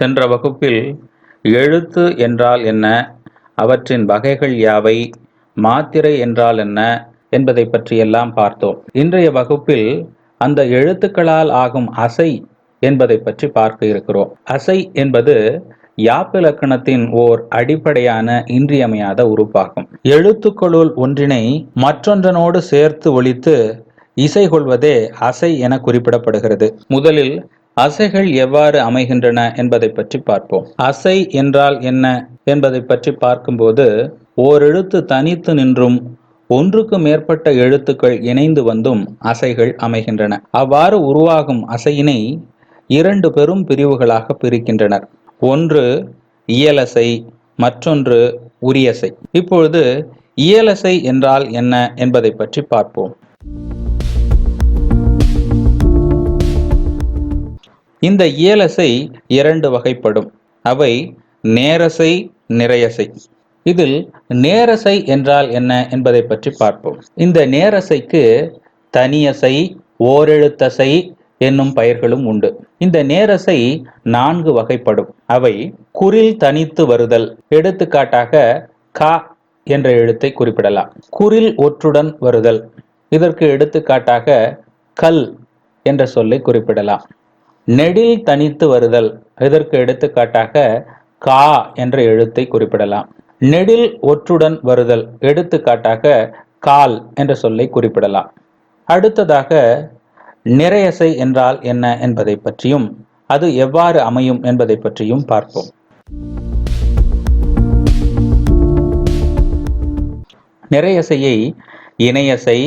சென்ற வகுப்பில் எழுத்து என்றால் என்ன, அவற்றின் வகைகள் யாவை, மாத்திரை என்றால் என்ன என்பதை பற்றியெல்லாம் பார்த்தோம். இன்றைய வகுப்பில் அந்த எழுத்துக்களால் ஆகும் அசை என்பதை பற்றி பார்க்க இருக்கிறோம். அசை என்பது யாப்பிலக்கணத்தின் ஓர் அடிப்படையான இன்றியமையாத உறுப்பாகும். எழுத்துக்களுள் ஒன்றினை மற்றொன்றனோடு சேர்த்து ஒலித்து இசை கொள்வதே அசை என குறிப்பிடப்படுகிறது. முதலில் அசைகள் எவ்வாறு அமைகின்றன என்பதை பற்றி பார்ப்போம். அசை என்றால் என்ன என்பதை பற்றி பார்க்கும்போது, ஓரெழுத்து தனித்து நின்றும் ஒன்றுக்கு மேற்பட்ட எழுத்துக்கள் இணைந்து வந்தும் அசைகள் அமைகின்றன. அவ்வாறு உருவாகும் அசையினை இரண்டு பெரும் பிரிவுகளாக பிரிக்கின்றனர். ஒன்று இயலசை, மற்றொன்று உரியசை. இப்பொழுது இயலசை என்றால் என்ன என்பதை பற்றி பார்ப்போம். இந்த இயலசை இரண்டு வகைப்படும். அவை நேரசை, நிறையசை. இதில் நேரசை என்றால் என்ன என்பதை பற்றி பார்ப்போம். இந்த நேரசைக்கு தனியசை, ஓரெழுத்தசை என்னும் பெயர்களும் உண்டு. இந்த நேரசை நான்கு வகைப்படும். அவை குறில் தனித்து வருதல். எடுத்துக்காட்டாக க என்ற எழுத்தை குறிப்பிடலாம். குறில் ஒற்றுடன் வருதல். இதற்கு எடுத்துக்காட்டாக கல் என்ற சொல்லை குறிப்பிடலாம். நெடில் தனித்து வருதல். இதற்கு எடுத்துக்காட்டாக கா என்ற எழுத்தை குறிப்பிடலாம். நெடில் ஒற்றுடன் வருதல். எடுத்துக்காட்டாக கால் என்ற சொல்லை குறிப்பிடலாம். அடுத்ததாக நிறையசை என்றால் என்ன என்பதை பற்றியும் அது எவ்வாறு அமையும் என்பதை பற்றியும் பார்ப்போம். நிறையசையை இணையசை,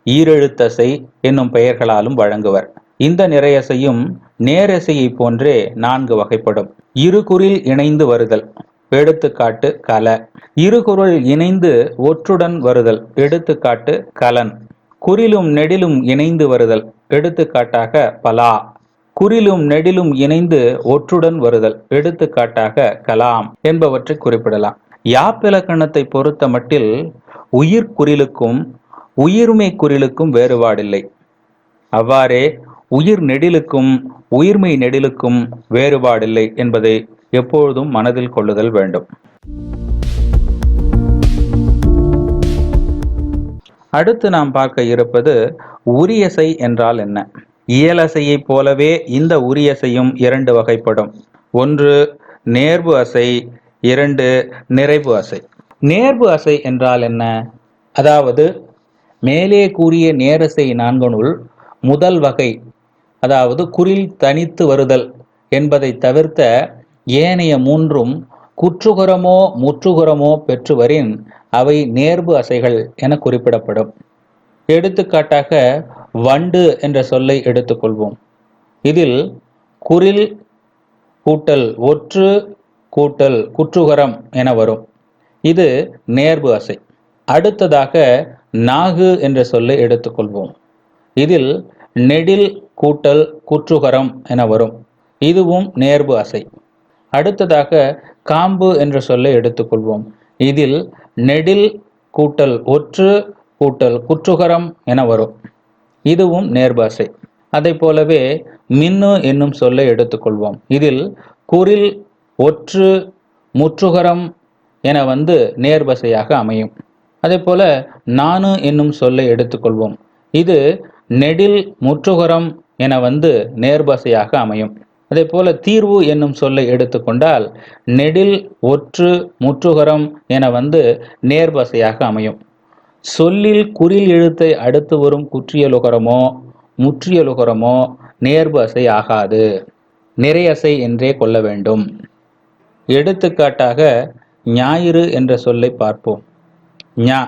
ஈரெழுத்தசை என்னும் பெயர்களாலும் வழங்குவர். இந்த நிறையசையும் நேரசையை போன்றே நான்கு வகைப்படும். இருகுறில் இணைந்து வருதல். எடுத்துக்காட்டு கல. இருகுறில் இணைந்து ஒற்றுடன் வருதல். எடுத்துக்காட்டு கலன். குறிலும் நெடிலும் இணைந்து வருதல். எடுத்துக்காட்டாக பலா. குறிலும் நெடிலும் இணைந்து ஒற்றுடன் வருதல். எடுத்துக்காட்டாக கலாம் என்பவற்றை குறிப்பிடலாம். யாப்பிலக்கணத்தை பொறுத்த மட்டில் உயிர்குறிலுக்கும் உயிர்மை குறிலுக்கும் வேறுபாடில்லை. அவ்வாறே உயிர் நெடிலுக்கும் உயிர்மை நெடிலுக்கும் வேறுபாடில்லை என்பதை எப்பொழுதும் மனதில் கொள்ளுதல் வேண்டும். அடுத்து நாம் பார்க்க இருப்பது உரியசை என்றால் என்ன. இயலசையை போலவே இந்த உரியசையும் இரண்டு வகைப்படும். ஒன்று நேர்வு அசை, இரண்டு நிறைவு அசை. நேர்வு அசை என்றால் என்ன? அதாவது மேலே கூறிய நேரசை நான்கனுள் முதல் வகை, அதாவது குறில் தனித்து வருதல் என்பதை தவிர்த்த ஏனைய மூன்றும் குற்றுகுரமோ முற்றுகுரமோ பெற்றுவரின் அவை நேர்வு அசைகள் என குறிப்பிடப்படும். எடுத்துக்காட்டாக வண்டு என்ற சொல்லை எடுத்துக்கொள்வோம். இதில் குறில் கூட்டல் ஒற்று கூட்டல் குற்றுகரம் என வரும். இது நேர்வு அசை. அடுத்ததாக நாகு என்ற சொல்லை எடுத்துக்கொள்வோம். இதில் நெடில் கூட்டல் குற்றுகரம் என வரும். இதுவும் நேர்வு அசை. அடுத்ததாக காம்பு என்ற சொல்லை எடுத்துக்கொள்வோம். இதில் நெடில் கூட்டல் ஒற்று கூட்டல் குற்றுகரம் என வரும். இதுவும் நேர்வு அசை. அதை போலவே மின்னு என்னும் சொல்லை எடுத்துக்கொள்வோம். இதில் குறில் ஒற்று முற்றுகரம் என வந்து நேர்வசையாக அமையும். அதே போல நானு என்னும் சொல்லை எடுத்துக்கொள்வோம். இது நெடில் முற்றுகரம் என வந்து நேர்வசையாக அமையும். அதே போல தீர்வு என்னும் சொல்லை எடுத்துக்கொண்டால் நெடில் ஒற்று முற்றுகரம் என வந்து நேர்வசையாக அமையும். சொல்லில் குறில் எழுத்தை அடுத்து வரும் குற்றியலுகரமோ முற்றியலுகரமோ நேர்வு அசை ஆகாது, நிறையசை என்றே கொள்ள வேண்டும். எடுத்துக்காட்டாக ஞாயிறு என்ற சொல்லை பார்ப்போம். ஞா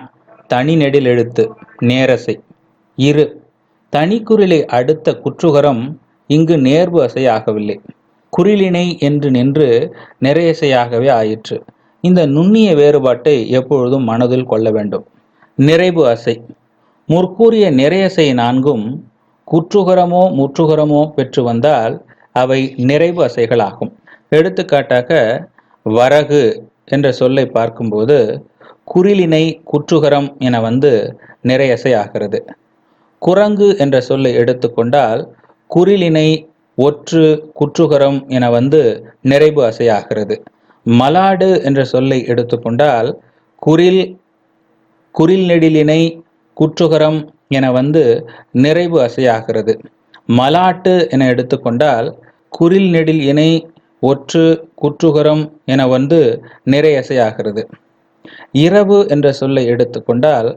தனி நெடில் எழுத்து, நேரசை. இரு தனிக்குறிலை அடுத்த குற்றுகரம் இங்கு நேர்வு அசை ஆகவில்லை. குறிலினை என்று நின்று நிறையசையாகவே ஆயிற்று. இந்த நுண்ணிய வேறுபாட்டை எப்பொழுதும் மனதில் கொள்ள வேண்டும். நிறைவு அசை. முற்கூறிய நிறையசை நான்கும் குற்றுகரமோ முற்றுகரமோ பெற்று வந்தால் அவை நிறைவு அசைகள் ஆகும். எடுத்துக்காட்டாக வரகு என்ற சொல்லை பார்க்கும்போது குறிலினை குற்றுகரம் என வந்து நிறையசை ஆகிறது. குரங்கு என்ற சொல்லை எடுத்துக்கொண்டால் குறிலினை ஒற்று குற்றுகரம் என வந்து நிறைவு அசையாகிறது. மலாடு என்ற சொல்லை எடுத்துக்கொண்டால் குறில் குறில் நெடிலினை குற்றுகரம் என வந்து நிறைவு அசையாகிறது. மலாட்டு என எடுத்துக்கொண்டால் குறில் நெடில் இணை ஒற்று குற்றுகரம் என வந்து நிறையசையாகிறது. இரவு என்ற சொல்லை எடுத்துக்கொண்டால்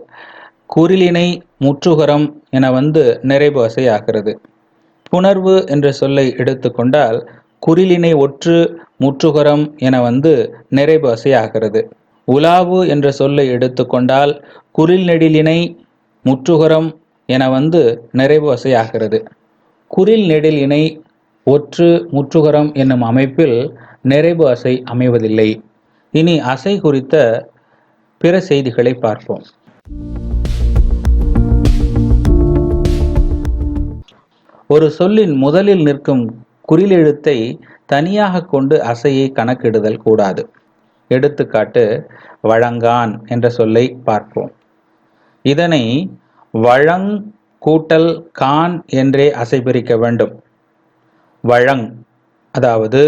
குறிலினை முற்றுகரம் என வந்து நிறைவு அசையாகிறது. புணர்வு என்ற சொல்லை எடுத்துக்கொண்டால் குறிலினை ஒற்று முற்றுகரம் என வந்து நிறைவு அசையாகிறது. உலாவு என்ற சொல்லை எடுத்துக்கொண்டால் குறில் நெடிலினை முற்றுகரம் என வந்து நிறைவு அசையாகிறது. குறில் நெடில் இணை ஒற்று முற்றுகரம் என்னும் அமைப்பில் நிறைவு அசை அமைவதில்லை. இனி அசை குறித்த பிற செய்திகளை பார்ப்போம். ஒரு சொல்லின் முதலில் நிற்கும் குறிலெழுத்தை தனியாக கொண்டு அசையை கணக்கிடுதல் கூடாது. எடுத்துக்காட்டு வழங்கான் என்ற சொல்லை பார்ப்போம். இதனை வழங் கூட்டல் கான் என்றே அசை பிரிக்க வேண்டும். வழங் அதாவது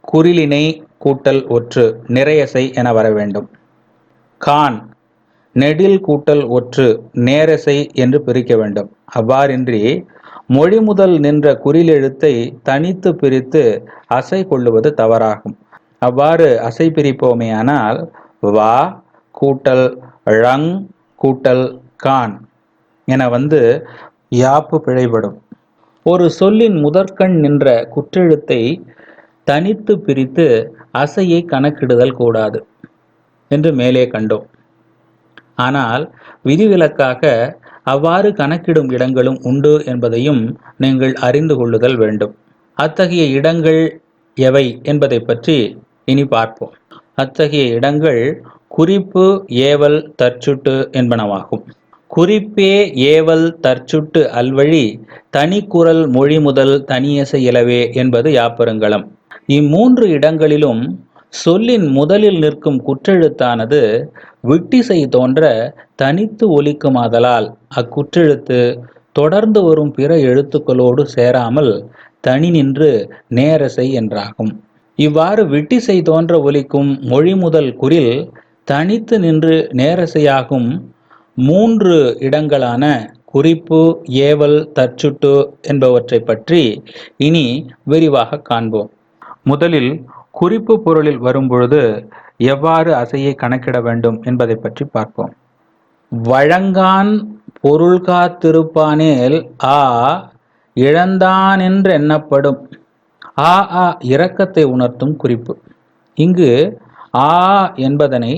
குறிலினை கூட்டல் ஒற்று நிறையசை என வர வேண்டும். கான் நெடில் கூட்டல் ஒற்று நேரசை என்று பிரிக்க வேண்டும். அவ்வாறின்றி மொழி முதல் நின்ற குறிலெழுத்தை தனித்து பிரித்து அசை கொள்ளுவது தவறாகும். அவ்வாறு அசை பிரிப்போமேயானால் வா கூட்டல் ழங் கூட்டல் கான் என வந்து யாப்பு பிழைபடும். ஒரு சொல்லின் முதற்கண் நின்ற குற்றெழுத்தை தனித்து பிரித்து அசையை கணக்கிடுதல் கூடாது என்று மேலே கண்டோம். ஆனால் விதிவிலக்காக அவ்வாறு கணக்கிடும் இடங்களும் உண்டு என்பதையும் நீங்கள் அறிந்து கொள்ளுதல் வேண்டும். அத்தகைய இடங்கள் எவை என்பதை பற்றி இனி பார்ப்போம். அத்தகைய இடங்கள் குறிப்பு, ஏவல், தற்சுட்டு என்பனவாகும். குறிப்பே ஏவல் தற்சுட்டு அல்வழி தனிக்குறள் மொழி முதல் தனியசை இலவே என்பது யாப்பருங்கலம். இம்மூன்று இடங்களிலும் சொல்லின் முதலில் நிற்கும் குற்றெழுத்தானது விட்டிசை தோன்ற தனித்து ஒலிக்குமாதலால் அக்குற்றெழுத்து தொடர்ந்து வரும் பிற எழுத்துக்களோடு சேராமல் தனி நின்று நேரசை என்றாகும். இவ்வாறு விட்டிசை தோன்ற ஒலிக்கும் மொழி முதல் குறில் தனித்து நின்று நேரசையாகும் மூன்று இடங்களான குறிப்பு, ஏவல், தற்சுட்டு என்பவற்றை பற்றி இனி விரிவாக காண்போம். முதலில் குறிப்பு பொருளில் வரும்பொழுது எவ்வாறு அசையை கணக்கிட வேண்டும் என்பதை பற்றி பார்ப்போம். வழங்கான் பொருள் காத்திருப்பானேல் ஆ இழந்தானென்று எண்ணப்படும். ஆ ஆ இரக்கத்தை உணர்த்தும் குறிப்பு. இங்கு ஆ என்பதனை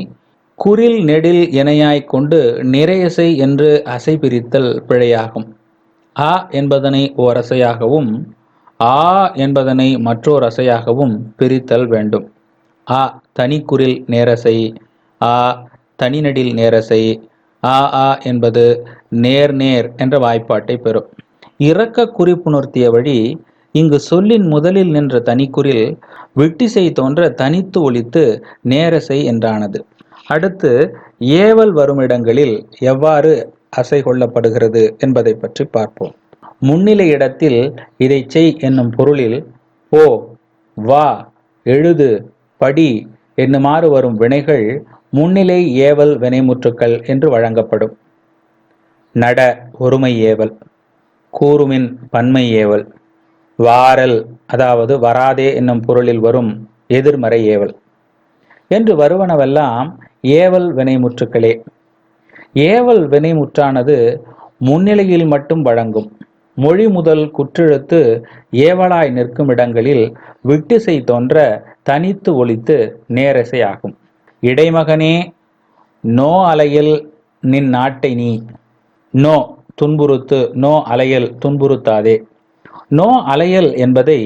குறில் நெடில் இணையாய் கொண்டு நிறையசை என்று அசை பிரித்தல் பிழையாகும். ஆ என்பதனை ஓர் அசையாகவும் ஆ என்பதனை மற்றோர் அசையாகவும் பிரித்தல் வேண்டும். ஆ தனிக்குறில் நேரசை, ஆ தனிநெடில் நேரசை, ஆ ஆ என்பது நேர் நேர் என்ற வாய்ப்பாட்டை பெறும். இரக்க குறிப்புணர்த்திய வழி இங்கு சொல்லின் முதலில் நின்ற தனிக்குறில் விட்டிசை தோன்ற தனித்து ஒலித்து நேரசை என்றானது. அடுத்து ஏவல் வருமிடங்களில் எவ்வாறு அசை கொள்ளப்படுகிறது என்பதை பற்றி பார்ப்போம். முன்னிலை இடத்தில் இதை செய் என்னும் பொருளில் போ, வா, எழுது, படி என்னுமாறு வரும் வினைகள் முன்னிலை ஏவல் வினைமுற்றுக்கள் என்று வழங்கப்படும். நட ஒருமை ஏவல், கூறுமின் பன்மை ஏவல், வாரல் அதாவது வராதே என்னும் பொருளில் வரும் எதிர்மறை ஏவல் என்று வருவனவெல்லாம் ஏவல் வினைமுற்றுக்களே. ஏவல் வினைமுற்றானது முன்னிலையில் மட்டும் வழங்கும். மொழி முதல் குற்றெழுத்து ஏவலாய் நிற்கும் இடங்களில் விட்டிசை தோன்ற தனித்து ஒலித்து நேரசை ஆகும். இடைமகனே நோ அலையல் நின் நாட்டை நீ. நோ துன்புறுத்து, நோ அலையல் துன்புறுத்தாதே. நோ அலையல் என்பதை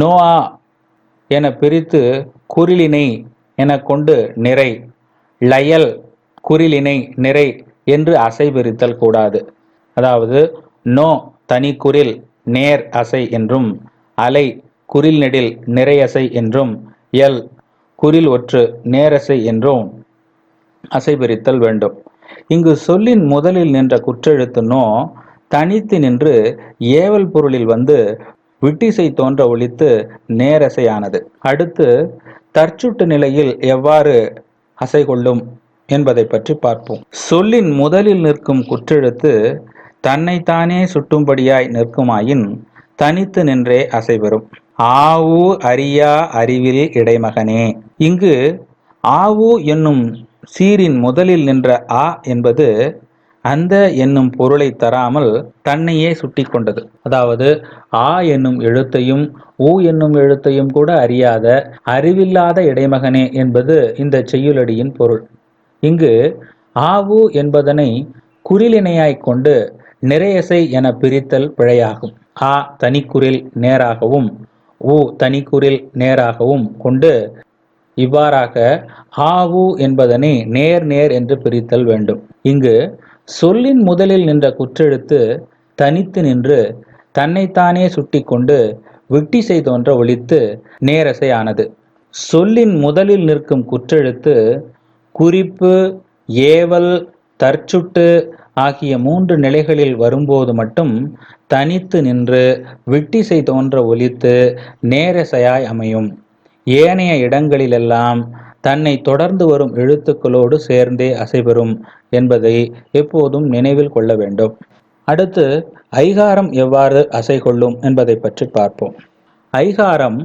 நோஆ என பிரித்து குறிலினை என கொண்டு நிறை, லயல் குறிலினை நிறை என்று அசை பிரித்தல் கூடாது. அதாவது நோ தனிக்குறில் நேர் அசை என்றும், அலை குறில் நெடில் நிறையசை என்றும், எல் குறில் ஒற்று நேரசை என்றும் அசை பிரித்தல் வேண்டும். இங்கு சொல்லின் முதலில் நின்ற குற்றெழுத்து நோ தனித்து நின்று ஏவல் பொருளில் வந்து விட்டிசை தோன்ற ஒலித்து நேரசையானது. அடுத்து தற்சுட்டு நிலையில் எவ்வாறு அசை கொள்ளும் என்பதை பற்றி பார்ப்போம். சொல்லின் முதலில் நிற்கும் குற்றெழுத்து தன்னைத்தானே சுட்டும்படியாய் நிற்குமாயின் தனித்து நின்றே அசைபெறும். ஆவு அறியா அறிவில் இடைமகனே. இங்கு ஆவு என்னும் சீரின் முதலில் நின்ற ஆ என்பது அந்த என்னும் பொருளை தராமல் தன்னையே சுட்டி கொண்டது. அதாவது ஆ என்னும் எழுத்தையும் ஊ என்னும் எழுத்தையும் கூட அறியாத அறிவில்லாத இடைமகனே என்பது இந்த செய்யுளடியின் பொருள். இங்கு ஆவு என்பதனை குறிலிணையாய்க் கொண்டு நிறையசை என பிரித்தல் பிழையாகும். ஆ தனிக்குறில் நேராகவும் ஊ தனிக்குறில் நேராகவும் கொண்டு இவ்வாறாக ஆவு என்பதனை நேர் நேர் என்று பிரித்தல் வேண்டும். இங்கு சொல்லின் முதலில் நின்ற குற்றெழுத்து தனித்து நின்று தன்னைத்தானே சுட்டி கொண்டு விட்டிசை தோன்ற ஒலித்து நேரசை ஆனது. சொல்லின் முதலில் நிற்கும் குற்றெழுத்து குறிப்பு, ஏவல், தற்சுட்டு ஆகிய 3 நிலைகளில் வரும்போது மட்டும் தனித்து நின்று விட்டிசை தோன்ற ஒலித்து நேரசையாய் அமையும். ஏனைய இடங்களிலெல்லாம் தன்னை தொடர்ந்து வரும் எழுத்துக்களோடு சேர்ந்தே அசைபெறும் என்பதை எப்போதும் நினைவில் கொள்ள வேண்டும். அடுத்து ஐகாரம் எவ்வாறு அசை கொள்ளும் என்பதை பற்றி பார்ப்போம். ஐகாரம்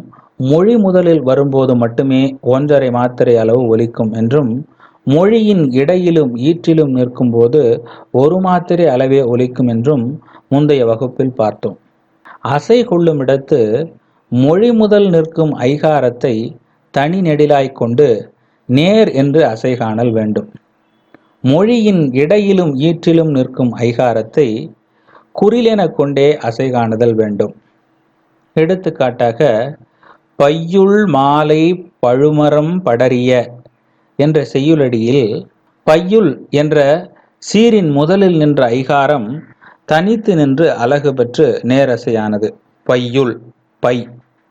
மொழி முதலில் வரும்போது மட்டுமே 1½ மாத்திரை அளவு ஒலிக்கும் என்றும், மொழியின் இடையிலும் ஈற்றிலும் நிற்கும் போது 1 மாத்திரை அளவே ஒலிக்கும் என்றும் முந்தைய வகுப்பில் பார்த்தோம். அசை கொள்ளும் இடத்து மொழி முதல் நிற்கும் ஐகாரத்தை தனி நெடிலாய்க் கொண்டு நேர் என்று அசை காணல் வேண்டும். மொழியின் இடையிலும் ஈற்றிலும் நிற்கும் ஐகாரத்தை குறிலென கொண்டே அசை காணுதல் வேண்டும். எடுத்துக்காட்டாக பையுள் மாலை பழுமரம் படரிய என்ற செய்யுளடியில் பையுள் என்ற சீரின் முதலில் நின்ற ஐகாரம் தனித்து நின்று அலகு பெற்று நேரசையானது. பையுள் பை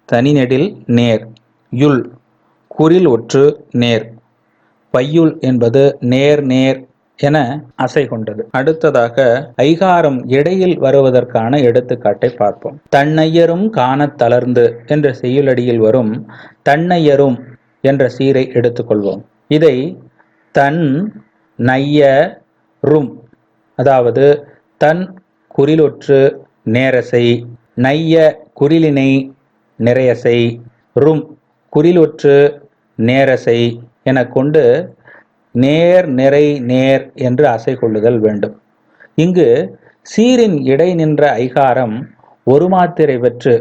தனிநெடில் நேர், யுள் குறில் ஒற்று நேர். பையுள் என்பது நேர் நேர் என அசை கொண்டது. அடுத்ததாக ஐகாரம் இடையில் வருவதற்கான எடுத்துக்காட்டை பார்ப்போம். தன்னையரும் காணத் தளர்ந்து என்ற செய்யுளடியில் வரும் தன்னையரும் என்ற சீரை எடுத்துக்கொள்வோம். இதை தன் நைய ரும், அதாவது தன் குறிலொற்று நேரசை, நைய குறிலினை நிறையசை, ரும் குறிலொற்று நேரசை என கொண்டு நேர் நிறை நேர் என்று அசை கொள்ளுதல் வேண்டும். இங்கு சீரின் இடை நின்ற ஐகாரம் 1 மாத்திரை பெற்று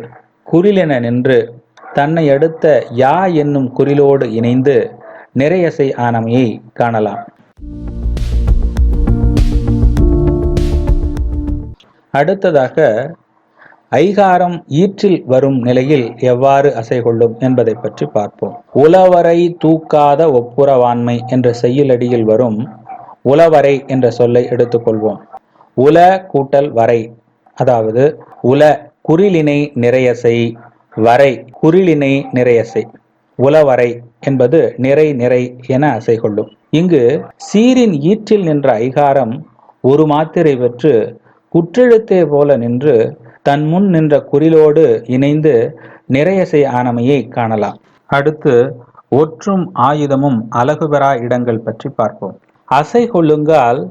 குறிலென நின்று தன்னை அடுத்த யா என்னும் குறிலோடு இணைந்து நிறையசை ஆனமையை காணலாம். அடுத்ததாக ஐகாரம் ஈற்றில் வரும் நிலையில் எவ்வாறு அசை கொள்ளும் என்பதை பற்றி பார்ப்போம். உளவரை தூக்காத ஒப்புரவாண்மை என்ற செய்யுளடியில் வரும் உளவரை என்ற சொல்லை எடுத்துக்கொள்வோம். உல கூட்டல் வரை, அதாவது உல குறிலினை நிறையசை, வரை குறிலினை நிறையசை. உளவரை என்பது நிறை நிறை என அசை கொள்ளும். இங்கு சீரின் ஈற்றில் நின்ற ஐகாரம் 1 மாத்திரை பெற்று குற்றெழுத்தே போல நின்று தன் முன் நின்ற குறிலோடு இணைந்து நிறையசை ஆனமையை காணலாம். அடுத்து ஒற்றும் ஆயுதமும் அலகு பெறா இடங்கள் பற்றி பார்ப்போம். அசை கொள்ளுங்கால்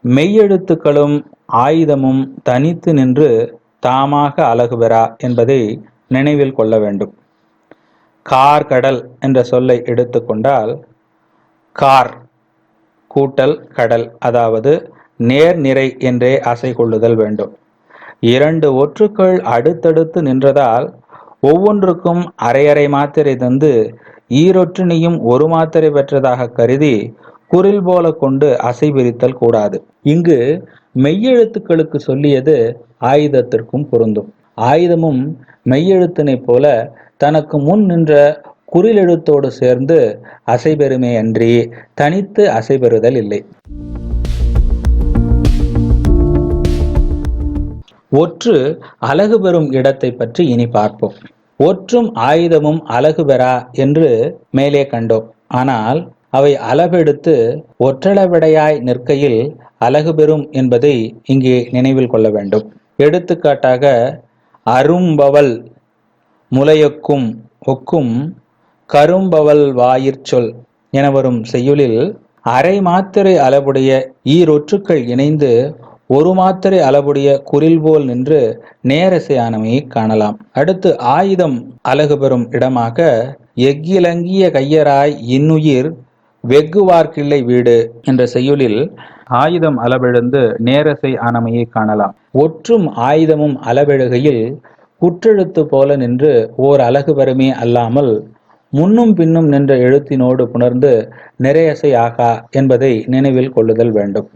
மெய்யெழுத்துக்களும் ஆயுதமும் தனித்து நின்று தாமாக அலகு பெறா என்பதை நினைவில் கொள்ள வேண்டும். கார் கடல் என்ற சொல்லை எடுத்துக்கொண்டால் கார் கூட்டல் கடல், அதாவது நேர் நிறை என்றே அசை கொள்ளுதல் வேண்டும். 2 ஒற்றுக்கள் அடுத்தடுத்து நின்றதால் ஒவ்வொன்றுக்கும் அரை மாத்திரை தந்து ஈரொற்றினையும் 1 மாத்திரை பெற்றதாக கருதி குறில் போல கொண்டு அசை பிரித்தல் கூடாது. இங்கு மெய்யெழுத்துக்களுக்கு சொல்லியது ஆயுதத்திற்கும் பொருந்தும். ஆயுதமும் மெய்யெழுத்தினை போல தனக்கு முன் நின்ற குறிலெழுத்தோடு சேர்ந்து அசை பெறுமே அன்றி தனித்து அசை பெறுதல் இல்லை. ஒற்று அலகு பெறும் இடத்தை பற்றி இனி பார்ப்போம். ஒற்றும் ஆயுதமும் அலகு பெறா என்று மேலே கண்டோம். ஆனால் அவை அளவெடுத்து ஒற்றளவிடையாய் நிற்கையில் அலகு பெறும் என்பதை இங்கே நினைவில் கொள்ள வேண்டும். எடுத்துக்காட்டாக அரும்பவல் முலையொக்கும் ஒக்கும் கரும்பவல் வாயிற்சொல் என வரும் செய்யுளில் அரை மாத்திரை அளவுடைய ஈரொற்றுக்கள் இணைந்து ஒரு மாத்திரை அளவுடைய குரில் போல் நின்று நேரசையானமையை காணலாம். அடுத்து ஆயுதம் அலகு பெறும் இடமாக எக்கிலங்கிய கையராய் இன்னுயிர் வெகுவார்க்கிள்ளை வீடு என்ற செய்யுளில் ஆயுதம் அளவெழுந்து நேரசை ஆனமையை காணலாம். ஒற்றும் ஆயுதமும் அளவெழுகையில் குற்றெழுத்து போல நின்று ஓர் அலகு பெறுமே அல்லாமல் முன்னும் பின்னும் நின்ற எழுத்தினோடு புணர்ந்து நிறையசை ஆகா என்பதை நினைவில் கொள்ளுதல் வேண்டும்.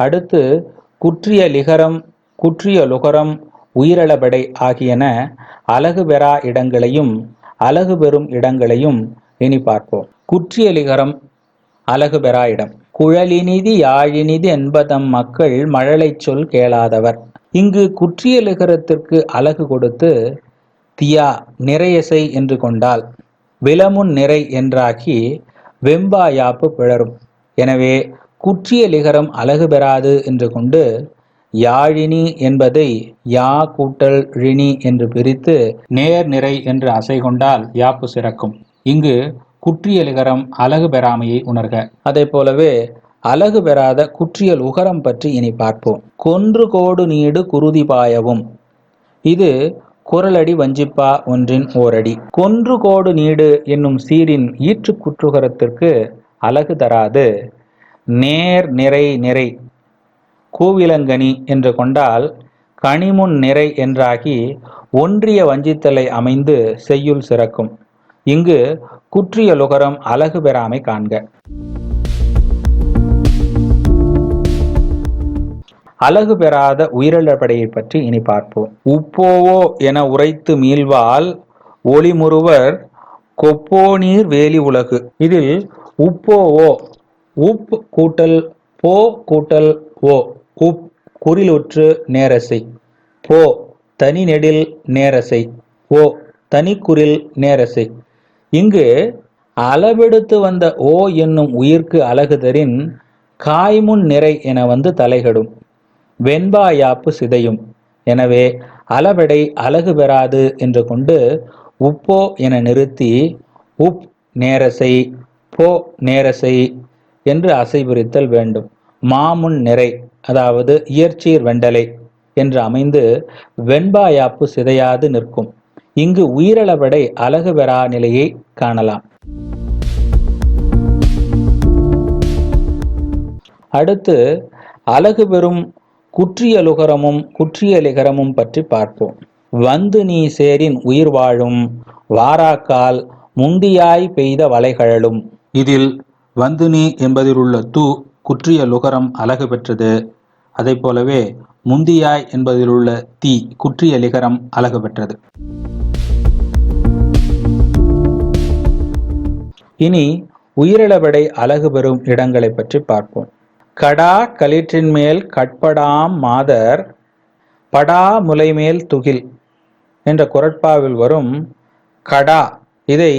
அடுத்து குற்றிய லிகரம், குற்றிய லுகரம், உயிரளபடை ஆகியன அலகு பெறா இடங்களையும் அலகு பெறும் இடங்களையும் இனி பார்ப்போம். குற்றிய லிகரம் அலகு பெறா இடம். குழலினிதி யாழினிதி என்பதம் மக்கள் மழலை சொல் கேளாதவர். இங்கு குற்றிய லிகரத்திற்கு அலகு கொடுத்து தியா நிறையசை என்று கொண்டால் விலமுன் நிறை என்றாக்கி வெம்பா யாப்பு பிழரும். எனவே குற்றிய லிகரம் அலகு பெறாது என்று கொண்டு யாழினி என்பதை யா கூட்டல் ழினி என்று பிரித்து நேர் நிறை என்று அசை கொண்டால் யாப்பு சிறக்கும். இங்கு குற்றிய லிகரம் அலகு பெறாமையை உணர்க. அதே போலவே அலகு பெறாத குற்றியல் உகரம் பற்றி இனி பார்ப்போம். கொன்று கோடு நீடு குருதி பாயவும். இது குரலடி வஞ்சிப்பா ஒன்றின் ஓரடி. கொன்று கோடு நீடு என்னும் சீரின் ஈற்று குற்றுகரத்திற்கு அலகு தராது நேர் நிறை நிறை கூவிலங்கனி என்று கொண்டால் கனிமுன் நிறை என்றாகி ஒன்றிய வஞ்சித்தலை அமைந்து செய்யுள் சிறக்கும். இங்கு குற்றிய லுகரம் அலகு பெறாமை காண்க. அலகு பெறாத உயிரிழப்படையை பற்றி இனி பார்ப்போம். உப்போவோ என உரைத்து மீள்வால் ஒளிமுறுவர் கொப்போ நீர் வேலி உலகு. இதில் உப்போவோ உப் கூட்டல் போ கூட்டல் ஓ உப் குறிலுற்று நேரசை, போ தனி நெடில் நேரசை, ஓ தனிக்குறில் நேரசை. இங்கு அளவெடுத்து வந்த ஓ என்னும் உயிர்க்கு அலகுதரின் காய்முன் நிறை என வந்து தலைகடும் வெண்பா யாப்பு சிதையும். எனவே அளவெடை அலகு பெறாது என்று கொண்டு உப்போ என நிறுத்தி உப் நேரசை போ நேரசை என்று அசை பிரித்தல் வேண்டும். மாமுன் நிறை அதாவது இயற்சீர் வெண்டலை என்று அமைந்து வெண்பா யாப்பு சிதையாது நிற்கும். இங்கு உயிரளவடை அலகு பெறா நிலையை காணலாம். அடுத்து அலகு பெறும் குற்றியலுகரமும் குற்றியலிகரமும் பற்றி பார்ப்போம். வந்து நீ சேரின் உயிர் வாழும் வாராக்கால் முந்தியாய் பெய்த வளைகழலும். இதில் வந்து நீ என்பதில் உள்ள து குற்றிய லுகரம் அலகு பெற்றது. அதை போலவே முந்தியாய் என்பதில் உள்ள தி குற்றிய லிகரம் அலகு பெற்றது. இனி உயிரிழவடை அலகு பெறும் இடங்களை பற்றி பார்ப்போம். கடா களிற்றின் மேல் கட்படாம் மாதர் படா முலைமேல் துகில் என்ற குரட்பாவில் வரும் கடா, இதை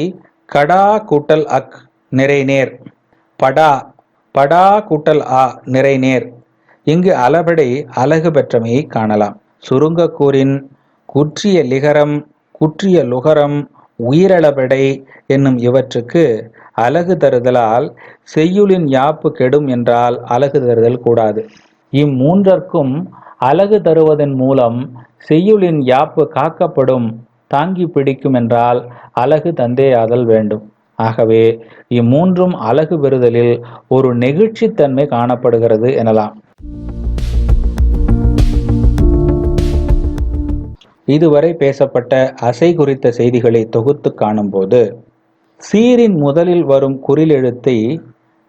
கடா கூட்டல் அக் நிறைநேர், படா படா கூட்டல் ஆ நிறைநேர். இங்கு அளபடை அலகு பெற்றமையை காணலாம். சுருங்கக்கூறின் குற்றிய லிகரம் குற்றிய லுகரம் உயிரளபடை என்னும் இவற்றுக்கு அலகு தருதலால் செய்யுளின் யாப்பு கெடும் என்றால் அலகு தருதல் கூடாது. இம்மூன்றற்கும் அலகு தருவதன் மூலம் செய்யுளின் யாப்பு காக்கப்படும், தாங்கி பிடிக்கும் என்றால் அலகு தந்தேயாதல் வேண்டும். ஆகவே இம்மூன்றும் அலகு பெறுதலில் ஒரு நெகிழ்ச்சித்தன்மை காணப்படுகிறது எனலாம். இதுவரை பேசப்பட்ட அசை குறித்த செய்திகளை தொகுத்து காணும்போது சீரின் முதலில் வரும் குறில் எழுத்தை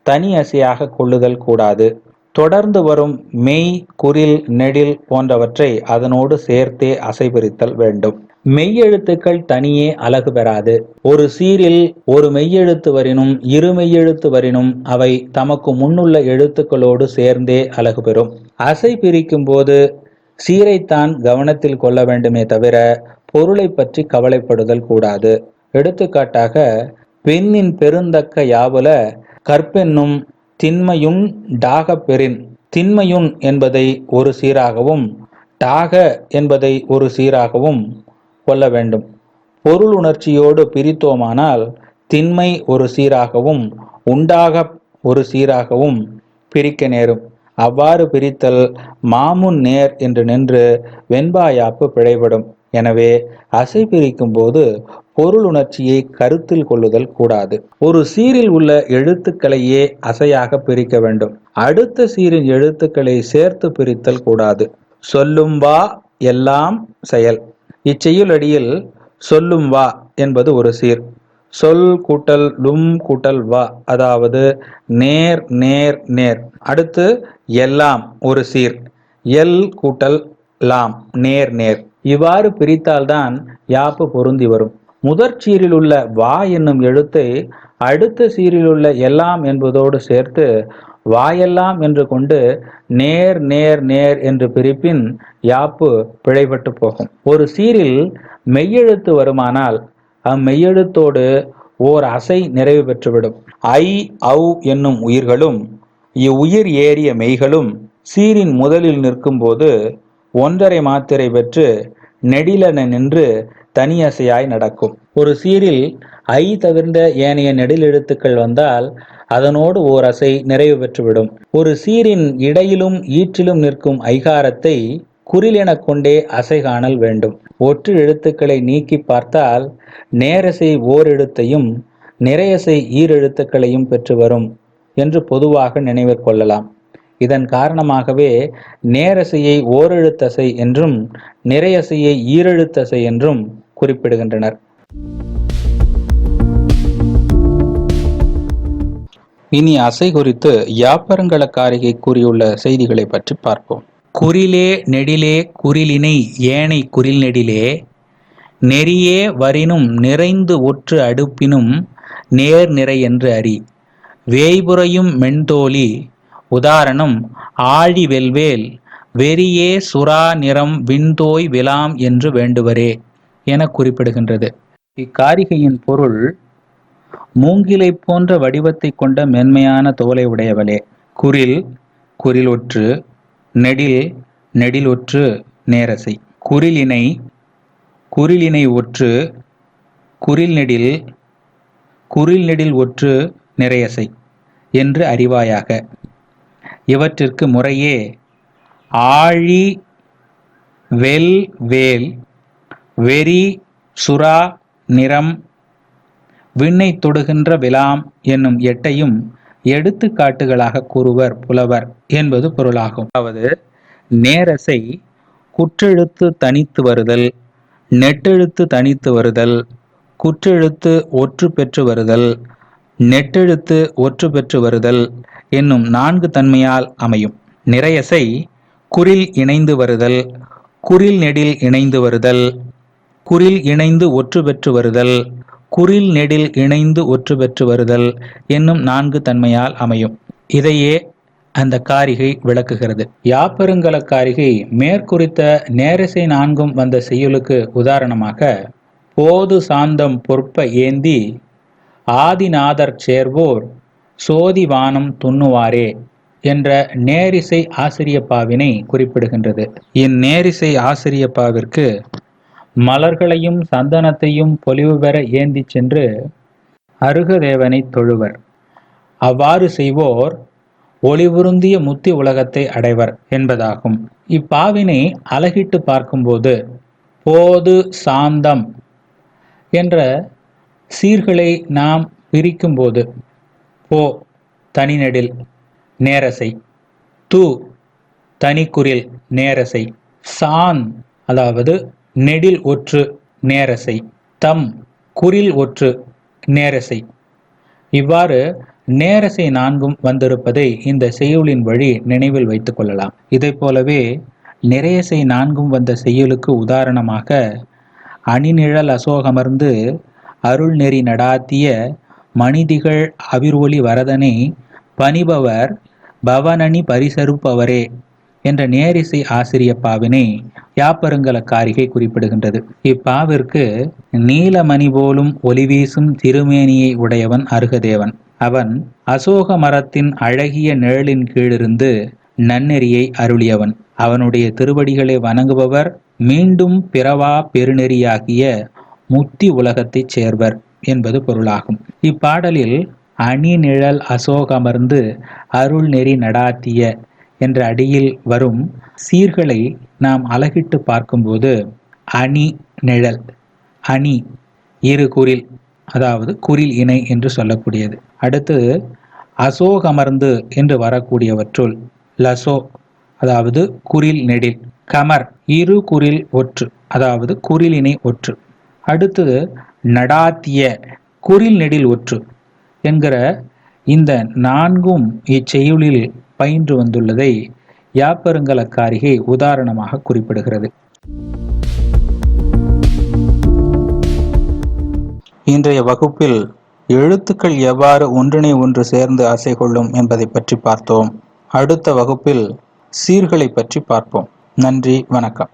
தனி அசையாக கொள்ளுதல் கூடாது. தொடர்ந்து வரும் மெய் குறில் நெடில் போன்றவற்றை அதனோடு சேர்த்தே அசை பிரித்தல் வேண்டும். மெய்யெழுத்துக்கள் தனியே அலகு பெறாது. ஒரு சீரில் ஒரு மெய்யெழுத்து வரினும் இரு மெய்யெழுத்து வரினும் அவை தமக்கு முன்னுள்ள எழுத்துக்களோடு சேர்ந்தே அலகு பெறும். அசை பிரிக்கும் போது சீரைத்தான் கவனத்தில் கொள்ள வேண்டுமே தவிர பொருளை பற்றி கவலைப்படுதல் கூடாது. எடுத்துக்காட்டாக பெண்ணின் பெருந்தக்க யாவுல கற்பென்னும் திண்மையுன் டாக பெறின், திண்மையுன் என்பதை ஒரு சீராகவும் டாக என்பதை ஒரு சீராகவும் கொள்ள வேண்டும். பொருள் உணர்ச்சியோடு பிரித்தோமானால் திண்மை ஒரு சீராகவும் உண்டாக ஒரு சீராகவும் பிரிக்க நேரும். அவ்வாறு பிரித்தல் மாமுன் நேர் என்று நின்று வெண்பாயாப்பு பிழைபடும். எனவே அசை பிரிக்கும் போது பொருள் உணர்ச்சியை கருத்தில் கொள்ளுதல் கூடாது. ஒரு சீரில் உள்ள எழுத்துக்களையே அசையாக பிரிக்க வேண்டும். அடுத்த சீரின் எழுத்துக்களை சேர்த்து பிரித்தல் கூடாது. சொல்லும் வா எல்லாம் செயல். இச்செய்யுள் அடியில் சொல்லும் வா என்பது ஒரு சீர். சொல் கூட்டல் லும் கூட்டல் வா, அதாவது நேர் நேர் நேர். அடுத்து எல்லாம் ஒரு சீர். எல் கூட்டல் லாம், நேர் நேர். இவ்வாறு பிரித்தால்தான் யாப்பு பொருந்தி வரும். முதற் சீரில் உள்ள வா என்னும் எழுத்தை அடுத்த சீரில் உள்ள எல்லாம் என்பதோடு சேர்த்து வாயெல்லாம் என்று கொண்டு நேர் நேர் நேர் என்று பிரிப்பின் யாப்பு பிழைபட்டு போகும். ஒரு சீரில் மெய்யெழுத்து வருமானால் அம்மெய்யெழுத்தோடு ஓர் அசை நிறைவு பெற்றுவிடும். ஐ ஔ என்னும் உயிர்களும் இவ்வுயிர் ஏறிய மெய்களும் சீரின் முதலில் நிற்கும் போது ஒன்றரை மாத்திரை பெற்று நெடிலென நின்று தனியசையாய் நடக்கும். ஒரு சீரில் ஐ தவிர்ந்த ஏனைய நெடில் எழுத்துக்கள் வந்தால் அதனோடு ஓர் அசை நிறைவு பெற்றுவிடும். ஒரு சீரின் இடையிலும் ஈற்றிலும் நிற்கும் ஐகாரத்தை குறில் எனக் கொண்டே அசை காணல் வேண்டும். ஒற்று எழுத்துக்களை நீக்கி பார்த்தால் நேரசை ஓர் எழுத்தையும் நிறையசை ஈரெழுத்துக்களையும் பெற்று வரும் என்று பொதுவாக நினைவில் கொள்ளலாம். இதன் காரணமாகவே நேரசையை ஓரெழுத்தசை என்றும் நிறையசையை ஈரெழுத்தசை என்றும் குறிப்பிடுகின்றனர். இனி அசை குறித்து யாப்பருங்கலக்காரிகை கூறியுள்ள செய்திகளை பற்றி பார்ப்போம். குறிலே நெடிலே குறிலினை ஏனை குறில் நெடிலே நெறியே வரினும் நிறைந்து ஒற்று அடுப்பினும் நேர் நிறை என்று அறி. வேய்புறையும் மென்தோழி உதாரணம் ஆழி வெல்வேல் வெறியே சுறா நிறம் விண்தோய் விலாம் என்று வேண்டுவரே என குறிப்பிடுகின்றது. இக்காரிகையின் பொருள் மூங்கிலை போன்ற வடிவத்தை கொண்ட மென்மையான தோலை உடையவளே. குறில் குறில் ஒற்று, நெடில் நெடில் ஒற்று நேரசை. குறிலினை குறிலினை ஒற்று, குறில் நெடில் குறில் நெடில் ஒற்று நிறையசை என்று அறிவாயாக. இவற்றிற்கு முறையே ஆழி வெல் வேல் வெறி சுறா நிறம் விண்ணை தொடுகின்ற விலாம் என்னும் எட்டையும் எடுத்துக்காட்டுகளாக கூறுவர் புலவர் என்பது பொருளாகும். அதாவது நேரசை குற்றெழுத்து தனித்து வருதல், நெட்டெழுத்து தனித்து வருதல், குற்றெழுத்து ஒற்று பெற்று வருதல், நெட்டெழுத்து ஒற்று பெற்று வருதல் என்னும் 4 தன்மையால் அமையும். நிறையசை குறில் இணைந்து வருதல், குறில் நெடில் இணைந்து வருதல், குறில் இணைந்து ஒற்று பெற்று வருதல், குறில் நெடில் இணைந்து ஒற்று பெற்று வருதல் என்னும் 4 தன்மையால் அமையும். இதையே அந்த காரிகை விளக்குகிறது. யாப்பருங்கலக்காரிகை மேற்குறித்த நேரிசை 4 வந்த செய்யுளுக்கு உதாரணமாக போது சாந்தம் பொற்ப ஏந்தி ஆதிநாதர் சேர்வோர் சோதி வானம் துண்ணுவாரே என்ற நேரிசை ஆசிரியப்பாவினை குறிப்பிடுகின்றது. இந்நேரிசை ஆசிரியப்பாவிற்கு மலர்களையும் சந்தனத்தையும் பொலிவு பெற ஏந்தி சென்று அருகதேவனை தொழுவர். அவ்வாறு செய்வோர் ஒளிவுருந்திய முத்தி உலகத்தை அடைவர் என்பதாகும். இப்பாவினை அலகிட்டு பார்க்கும்போது போது சாந்தம் என்ற சீர்களை நாம் பிரிக்கும்போது போ தனிநெடில் நேரசை, து தனிக்குறில் நேரசை, சான் அதாவது நெடில் ஒற்று நேரசை, தம் குறில் ஒற்று நேரசை. இவ்வாறு நேரசை 4 வந்திருப்பதை இந்த செய்யுளின் வழி நினைவில் வைத்துக் கொள்ளலாம். இதை போலவே நிறையசை 4 வந்த செய்யுளுக்கு உதாரணமாக அணிநிழல் அசோகமர்ந்து அருள் நெறி நடாத்திய மணிதிகள் அவிர்ஒளி வரதனை பணிபவர் பவனணி பரிசறுப்பவரே என்ற நேரிசை ஆசிரியப்பாவினை யாப்பருங்கலக்காரிகை குறிப்பிடுகின்றது. இப்பாவிற்கு நீலமணி போலும் ஒளிவீசும் திருமேனியை உடையவன் அருகதேவன். அவன் அசோக மரத்தின் அழகிய நிழலின் கீழிருந்து நன்னெறியை அருளியவன். அவனுடைய திருவடிகளை வணங்குபவர் மீண்டும் பிறவா பெருநெறியாகிய முத்தி உலகத்தைச் சேர்வர் என்பது பொருளாகும். இப்பாடலில் அணி நிழல் அசோகமர்ந்து அருள் நெறி நடாத்திய என்ற அடியில் வரும் சீர்களை நாம் அலகிட்டு பார்க்கும்போது அணி நிழல், அணி இரு குறில், அதாவது குறில் இணை என்று சொல்லக்கூடியது. அடுத்து அசோகமர்ந்து என்று வரக்கூடியவற்றுள் லசோ, அதாவது குறில் நெடில், கமர் இரு குறில் ஒற்று, அதாவது குறிலினை ஒற்று. அடுத்தது நடாத்திய குறில் நெடில் ஒற்று என்கிற இந்த நான்கும் இச்செய்யுளில் பயின்று வந்துள்ளதை யாப்பருங்கலக்காரிகை உதாரணமாக குறிப்பிடுகிறது. இன்றைய வகுப்பில் எழுத்துக்கள் எவ்வாறு ஒன்றினை ஒன்று சேர்ந்து அசை கொள்ளும் என்பதை பற்றி பார்த்தோம். அடுத்த வகுப்பில் சீர்களை பற்றி பார்ப்போம். நன்றி, வணக்கம்.